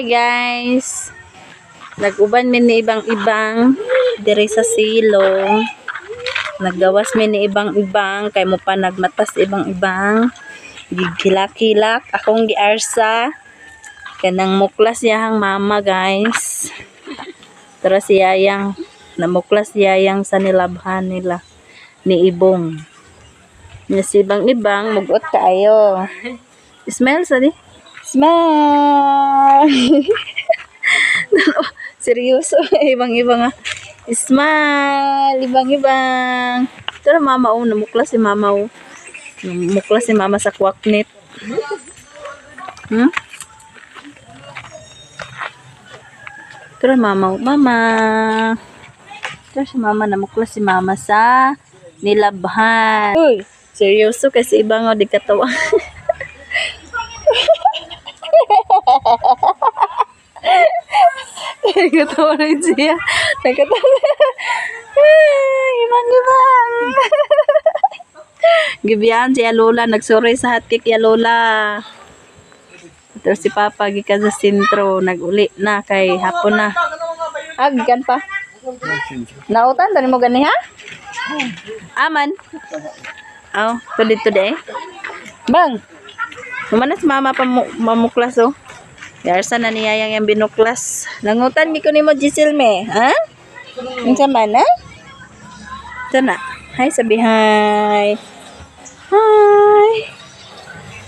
guys. Nag-uban mi ni ibang-ibang diri sa silong. Naggawas mi ni ibang-ibang kay mo pa nagmatas ibang-ibang. Gigilak-kilak akong giarsa. Kanang muklas yahang mama guys. Tara si Yayang. Namuklas Yayang sa nilabhan nila ni Ibong. Nya si ibang-ibang mugot kaayo. Smell sa di. Smile. Seryoso, ibang-ibang smile, ibang-ibang. Tara mama oh, namuklas si mama oh. Namuklas si mama sa kwaknit. Tara mama oh, mama. Tara si mama, namuklas si mama sa nilabhan. Uy, seryoso kasi ibang oh, di katawa. Nagkatawa rin siya. Nagkatawa. Ibang-ibang. Gibiyan siya Lola. Nagsuroy sa hatik ya Lola. Terus si Papa gikan sa sentro. Nag-uli na kay hapon na. Gikan pa. Nautan? Tani mo gani ha? Aman. Oh, today. Bang. Kumana si mama mamuklas oh. Yarsa na niyayang yung binuklas. Nangutan mi ko nimo Giselle me, ha? Unsa man ha? Sana. Hi sabi hi. Hi.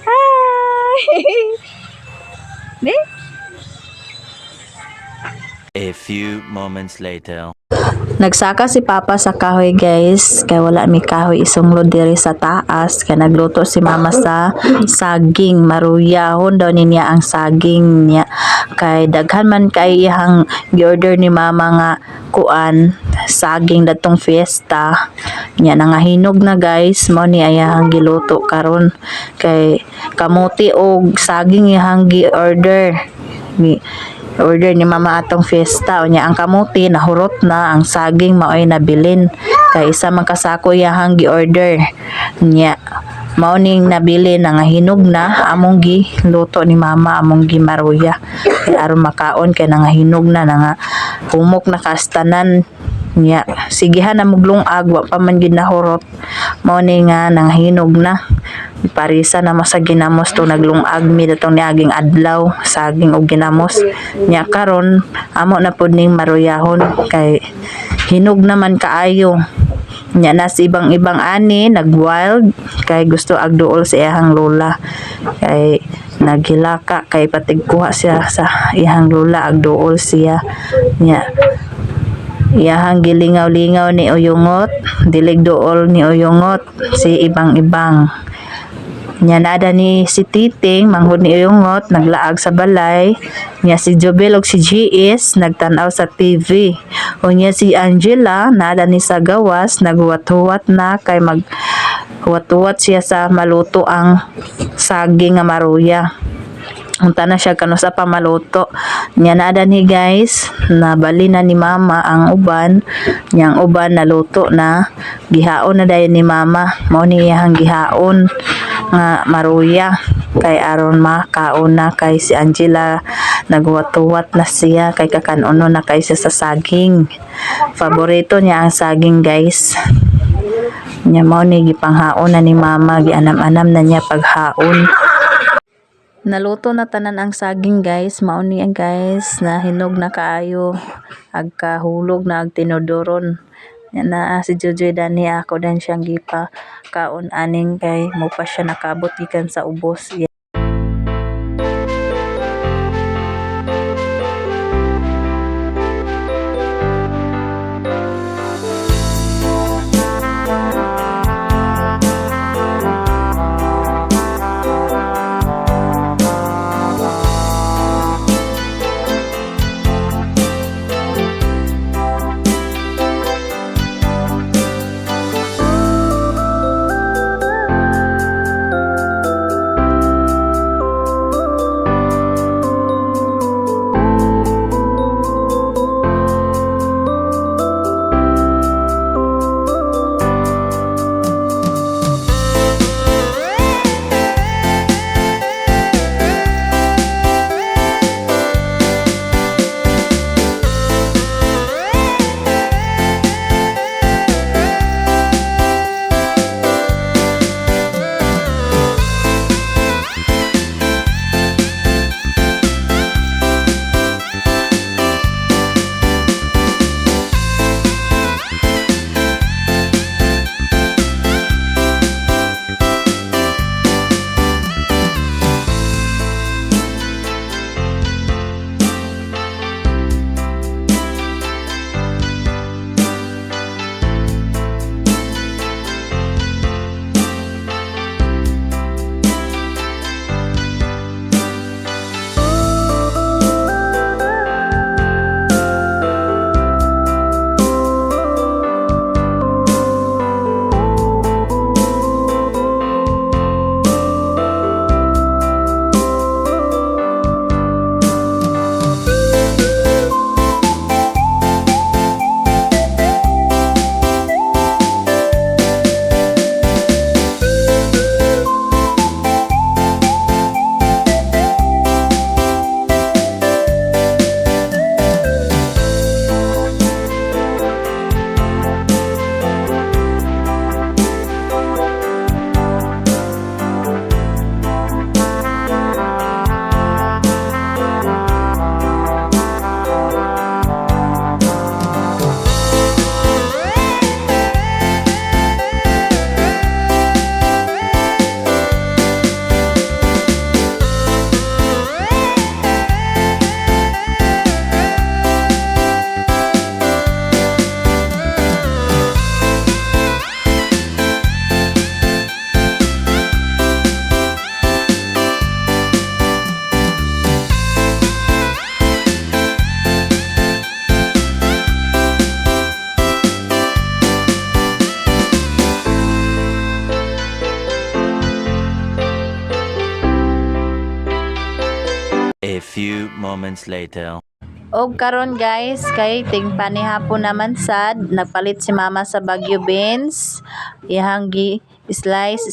Hi. Be? A few moments later. Nagsaka si Papa sa kahoy guys, kay wala mi kahoy isunglod diri sa taas, kay nagluto si Mama sa saging maruyahon daw niya ang saging niya, kay daghan man kay ihang gi-order ni Mama nga kuan saging datong fiesta nya nangahinog na guys, mao ni ayahang giluto karon, kay kamuti og saging ihang gi-order ni Mama atong fiesta unya ang kamuti nahurot na, ang saging maoy nabilin kay isa man kasako yahang gi-order nya mao ning nabili na nga hinog na among giluto ni Mama, among gimaruya kay aron makaon kay nangahinog na nga humok na kastanan nya sigihan na muglungag wa pa man gid nahurot, mao ni nga nanghinog na parisa na sa ginamos to naglungag mi datong niaging adlaw saging og ginamos nya karon amo na pud ning maruyahon kay hinog naman kaayo nya nas ibang-ibang ani nagwild kay gusto agduol sa iyang lola kay naghilaka kay patigkuha siya sa iyang lola agduol siya nya iyahang gilingaw-lingaw ni Uyungot, dilig dool ni Uyungot si ibang-ibang. Nya nada ni si Titing manghud ni Uyungot naglaag sa balay, nya si Jobel ug si GS nagtan-aw sa TV. Unya si Angela nada ni sa gawas naghuwat-huwat na kay maghuwat-huwat siya sa maluto ang saging nga maruya. Unta na siya kano sa pamaluto nya nada ni guys nabali na ni Mama ang uban nyang uban naluto na gihaon na dayon ni Mama, mao ni iyang gihaon nga maruya kay aron makaon na kay si Angela naghuwat-huwat na siya kay kakanuno na kay siya sa saging, paborito niya ang saging guys nya mao ni gipanghaon na ni Mama, gianam-anam na niya paghaon. Naluto na tanan ang saging guys, mao ni guys na hinog na kaayo agkahulog na agtinudoron na si Jojoy Dani ako dan siyang gipa kaon aning kay mo pa siya nakabot gikan sa ubos. few moments later. Og karon guys, kay ting panihapon naman sad, nagpalit si mama sa Baguio beans. Ihang gi slice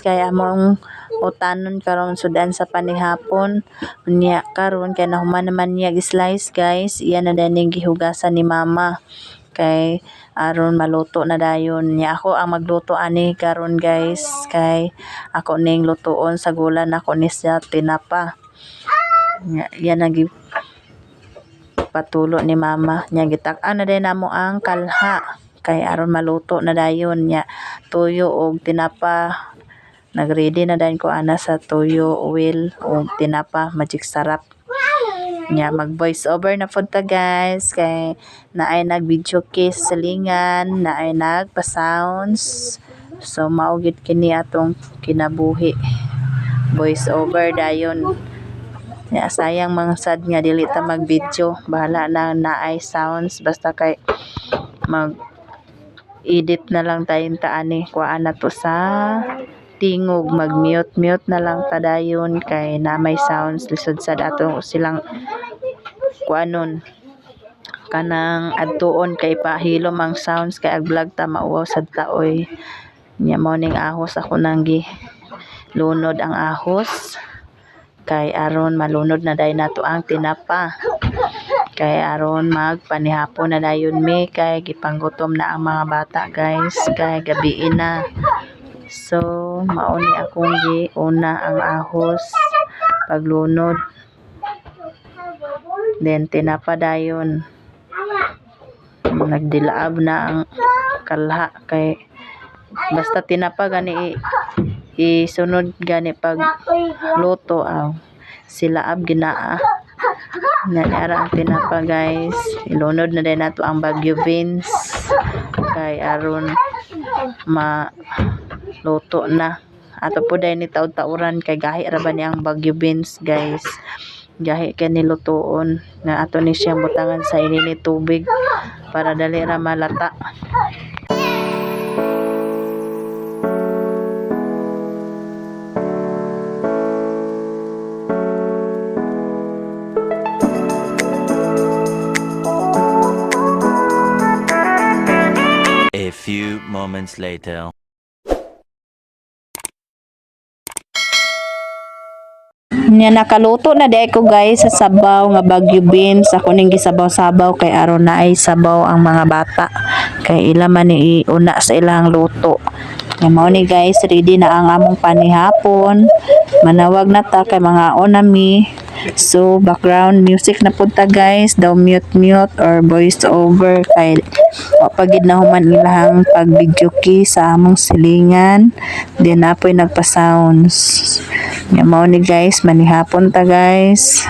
kay among utanon karon sudan sa panihapon. Unya karon kay nahuman naman niya slice guys. Iyan na daning gihugasan ni mama. Kay aron maluto na dayon niya. Ako ang magluto ani karon guys, kay ako ning lutoon sa gulan ako ni sa tinapa. Yan ang patulo ni mama nya gitak-an na din namo ang kalha kay aron maluto na dayon nya. Tuyo og tinapa, nagready na dayon ko ana sa tuyo, oil og tinapa, magic sarap nya. Mag voice over na pud ta guys, kay naay nag video case sa lingan, naay nagpa sounds, so mao gid kini atong kinabuhi, voice over dayon. Ya, sayang mga sad nga dili ta mag video, bahala na naay sounds basta kay mag edit na lang tayong taani, kuhaan na to sa tingog, mag mute na lang ta dayon kay na may sounds lisod sad ato silang kuanon kanang adtuon kay pahilom ang sounds kay ag vlog ta mauwaw sad taoy nya. Mao ning ahos ako nang gi lunod ang ahos kay aron malunod na dayon nato ang tinapa, kay aron magpanihapon na dayon mi kay gipanggutom na ang mga bata guys, kay gabi na. So mao ni akong giuna ang ahos paglunod, then tinapa dayon. Nagdilaab na ang kalha kay basta tinapa gani isunod gani pag luto aw silaab ginaa na ara ang tinapa guys. Ilunod na din nato ang Baguio beans kay aron maluto na. Ato po dahil ni taud-tauran kay gahi ra ba ni ang Baguio beans guys, gahi kay nilutoon na ato ni siyang butangan sa init tubig para dali ra malata. A few moments later. Nya nakaluto na di ko guys sa sabaw nga Baguio beans. Ako ning gisabaw-sabaw kay aron na ay sabaw ang mga bata. Kay ila man ni una sa ilang luto. Nga mao ni guys, ready na ang among panihapon. Manawag na ta kay mga onami. So background music na pud ta guys, daw mute or voice over kay wa pagid na human ilahang pag video key sa among silingan. Then apoy nagpa sounds. Nga mao ni guys, manihapon ta guys.